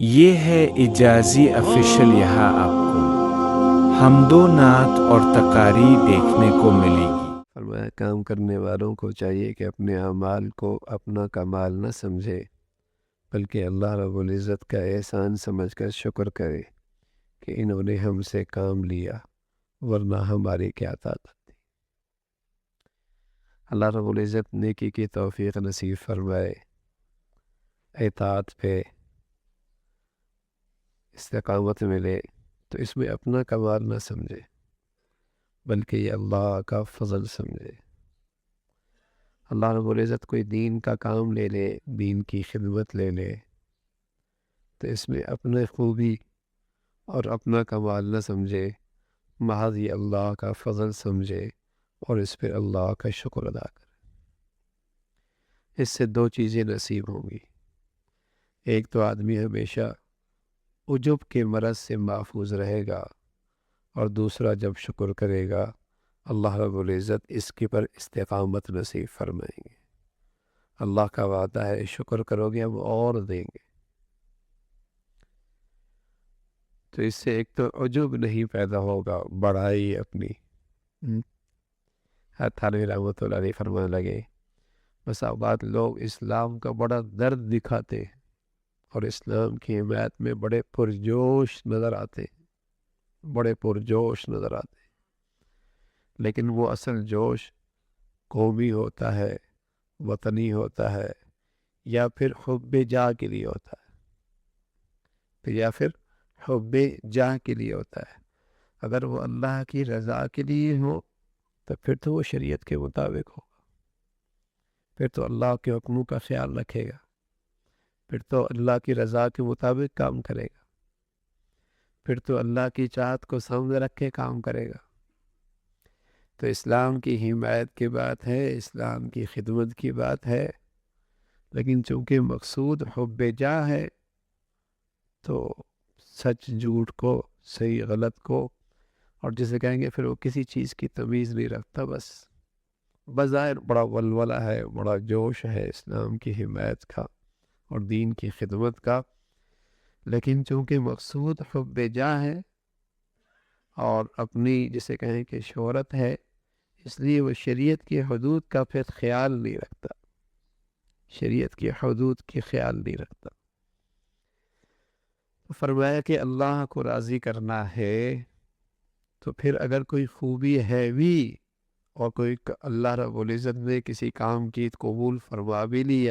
یہ ہے اجازی افیشل، یہاں آپ کو حمد و نعت اور تقاریر دیکھنے کو ملے گی۔ فرمایا کام کرنے والوں کو چاہیے کہ اپنے اعمال کو اپنا کمال نہ سمجھے، بلکہ اللہ رب العزت کا احسان سمجھ کر شکر کرے کہ انہوں نے ہم سے کام لیا، ورنہ ہماری کیا طاقت تھی۔ اللہ رب العزت نیکی کی توفیق نصیب فرمائے، اطاعت پہ استقامت ملے، تو اس میں اپنا کمال نہ سمجھے بلکہ یہ اللہ کا فضل سمجھے۔ اللہ رب العزت کوئی دین کا کام لے لے، دین کی خدمت لے لے، تو اس میں اپنے خوبی اور اپنا کمال نہ سمجھے، محض یہ اللہ کا فضل سمجھے اور اس پہ اللہ کا شکر ادا کرے۔ اس سے دو چیزیں نصیب ہوں گی، ایک تو آدمی ہمیشہ عجب کے مرض سے محفوظ رہے گا، اور دوسرا جب شکر کرے گا اللہ رب العزت اس کے پر استقامت نصیب فرمائیں گے۔ اللہ کا وعدہ ہے شکر کرو گے ہم اور دیں گے۔ تو اس سے ایک تو عجب نہیں پیدا ہوگا، بڑائی اپنی۔ تھانوی رحمۃ اللہ علیہ فرمانے لگے بس اوقات لوگ اسلام کا بڑا درد دکھاتے ہیں اور اسلام کی حمایت میں بڑے پرجوش نظر آتے ہیں، بڑے پرجوش نظر آتے ہیں، لیکن وہ اصل جوش قومی ہوتا ہے، وطنی ہوتا ہے، یا پھر حب جاہ کے لیے ہوتا ہے، یا پھر حب جاہ کے لیے ہوتا ہے۔ اگر وہ اللہ کی رضا کے لیے ہو تو پھر تو وہ شریعت کے مطابق ہوگا، پھر تو اللہ کے حکموں کا خیال رکھے گا، پھر تو اللہ کی رضا کے مطابق کام کرے گا، پھر تو اللہ کی چاہت کو سامنے رکھ کے کام کرے گا۔ تو اسلام کی حمایت کی بات ہے، اسلام کی خدمت کی بات ہے، لیکن چونکہ مقصود حب جاہ ہے تو سچ جھوٹ کو، صحیح غلط کو، اور جسے کہیں گے پھر وہ کسی چیز کی تمیز نہیں رکھتا، بس بظاہر بڑا ولولہ ہے، بڑا جوش ہے اسلام کی حمایت کا اور دین کی خدمت کا، لیکن چونکہ مقصود حب جاہ ہے اور اپنی جسے کہیں کہ شہرت ہے، اس لیے وہ شریعت کی حدود کا پھر خیال نہیں رکھتا، شریعت کی حدود کی خیال نہیں رکھتا۔ فرمایا کہ اللہ کو راضی کرنا ہے تو پھر اگر کوئی خوبی ہے بھی اور کوئی اللہ رب العزت نے کسی کام کی قبول فرما بھی لیا